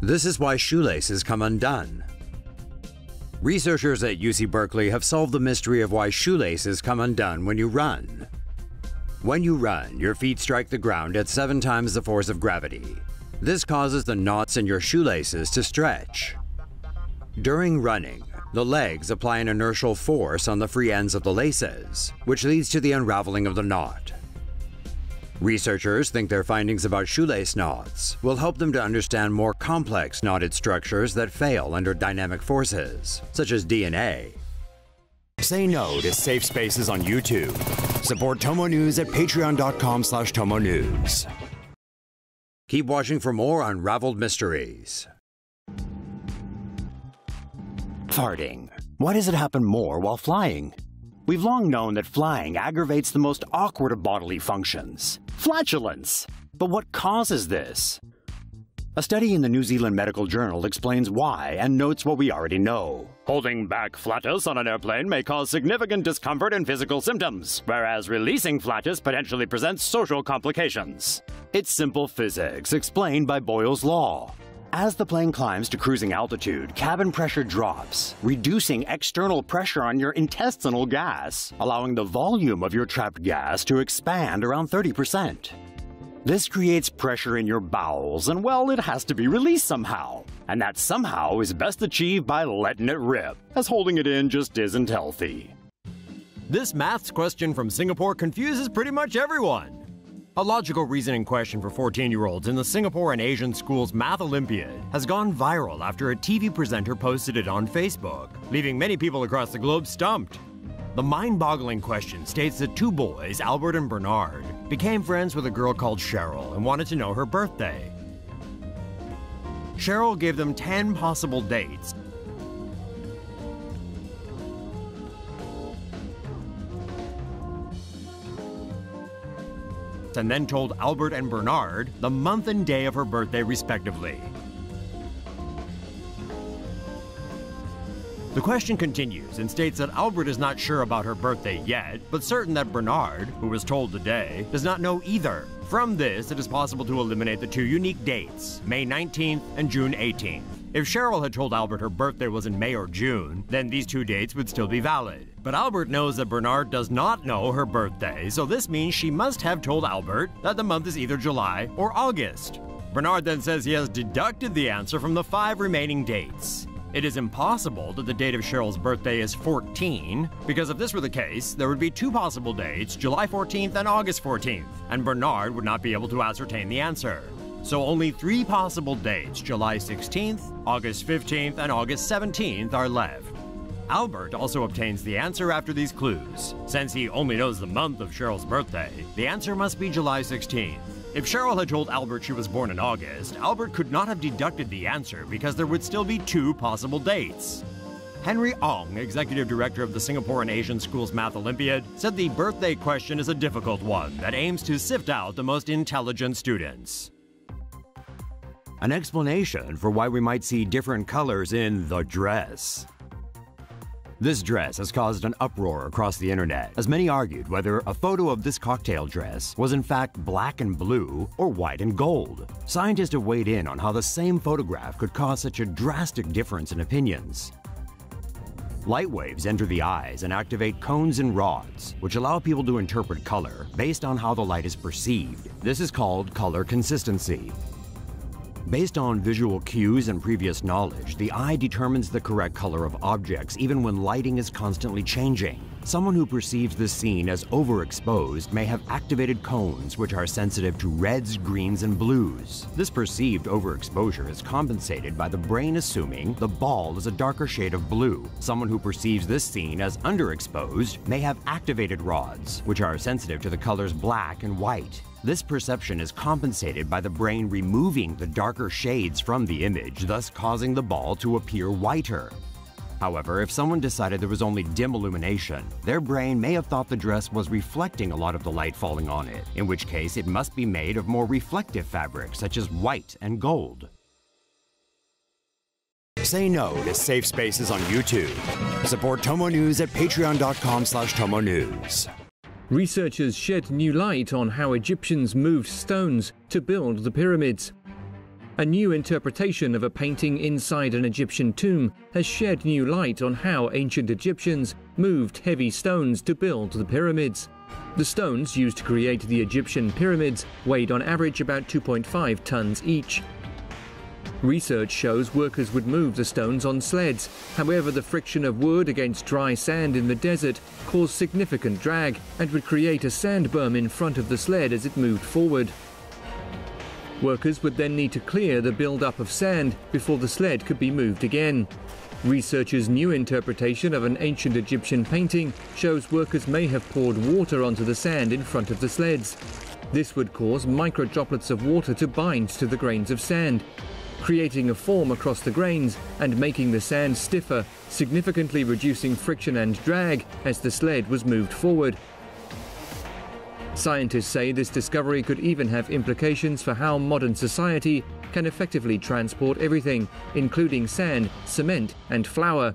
This is why shoelaces come undone. Researchers at UC Berkeley have solved the mystery of why shoelaces come undone when you run. When you run, your feet strike the ground at 7 times the force of gravity. This causes the knots in your shoelaces to stretch. During running, the legs apply an inertial force on the free ends of the laces, which leads to the unraveling of the knot. Researchers think their findings about shoelace knots will help them to understand more complex knotted structures that fail under dynamic forces, such as DNA. Say no to safe spaces on YouTube. Support TomoNews at patreon.com/TomoNews. Keep watching for more unraveled mysteries. Farting. Why does it happen more while flying? We've long known that flying aggravates the most awkward of bodily functions, flatulence. But what causes this? A study in the New Zealand Medical Journal explains why and notes what we already know. Holding back flatus on an airplane may cause significant discomfort and physical symptoms, whereas releasing flatus potentially presents social complications. It's simple physics explained by Boyle's law. As the plane climbs to cruising altitude, cabin pressure drops, reducing external pressure on your intestinal gas, allowing the volume of your trapped gas to expand around 30%. This creates pressure in your bowels, and well, it has to be released somehow. And that somehow is best achieved by letting it rip, as holding it in just isn't healthy. This maths question from Singapore confuses pretty much everyone. A logical reasoning question for 14-year-olds in the Singapore and Asian Schools Math Olympiad has gone viral after a TV presenter posted it on Facebook, leaving many people across the globe stumped. The mind-boggling question states that 2 boys, Albert and Bernard, became friends with a girl called Cheryl and wanted to know her birthday. Cheryl gave them 10 possible dates, and then told Albert and Bernard the month and day of her birthday respectively. The question continues and states that Albert is not sure about her birthday yet, but certain that Bernard, who was told the day, does not know either. From this, it is possible to eliminate the 2 unique dates, May 19th and June 18th. If Cheryl had told Albert her birthday was in May or June, then these 2 dates would still be valid. But Albert knows that Bernard does not know her birthday, so this means she must have told Albert that the month is either July or August. Bernard then says he has deducted the answer from the 5 remaining dates. It is impossible that the date of Cheryl's birthday is 14, because if this were the case, there would be 2 possible dates, July 14th and August 14th, and Bernard would not be able to ascertain the answer. So only 3 possible dates, July 16th, August 15th, and August 17th, are left. Albert also obtains the answer after these clues. Since he only knows the month of Cheryl's birthday, the answer must be July 16th. If Cheryl had told Albert she was born in August, Albert could not have deducted the answer because there would still be 2 possible dates. Henry Ong, executive director of the Singapore and Asian Schools Math Olympiad, said the birthday question is a difficult one that aims to sift out the most intelligent students. An explanation for why we might see different colors in the dress. This dress has caused an uproar across the internet, as many argued whether a photo of this cocktail dress was in fact black and blue or white and gold. Scientists have weighed in on how the same photograph could cause such a drastic difference in opinions. Light waves enter the eyes and activate cones and rods, which allow people to interpret color based on how the light is perceived. This is called color consistency. Based on visual cues and previous knowledge, the eye determines the correct color of objects even when lighting is constantly changing. Someone who perceives this scene as overexposed may have activated cones which are sensitive to reds, greens, and blues. This perceived overexposure is compensated by the brain assuming the ball is a darker shade of blue. Someone who perceives this scene as underexposed may have activated rods, which are sensitive to the colors black and white. This perception is compensated by the brain removing the darker shades from the image, thus causing the ball to appear whiter. However, if someone decided there was only dim illumination, their brain may have thought the dress was reflecting a lot of the light falling on it, in which case it must be made of more reflective fabric, such as white and gold. Say no to safe spaces on YouTube. Support TomoNews at patreon.com/TomoNews. Researchers shed new light on how Egyptians moved stones to build the pyramids. A new interpretation of a painting inside an Egyptian tomb has shed new light on how ancient Egyptians moved heavy stones to build the pyramids. The stones used to create the Egyptian pyramids weighed on average about 2.5 tons each. Research shows workers would move the stones on sleds. However, the friction of wood against dry sand in the desert caused significant drag and would create a sand berm in front of the sled as it moved forward. Workers would then need to clear the build-up of sand before the sled could be moved again. Researchers' new interpretation of an ancient Egyptian painting shows workers may have poured water onto the sand in front of the sleds. This would cause micro droplets of water to bind to the grains of sand, creating a form across the grains and making the sand stiffer, significantly reducing friction and drag as the sled was moved forward. Scientists say this discovery could even have implications for how modern society can effectively transport everything, including sand, cement, and flour.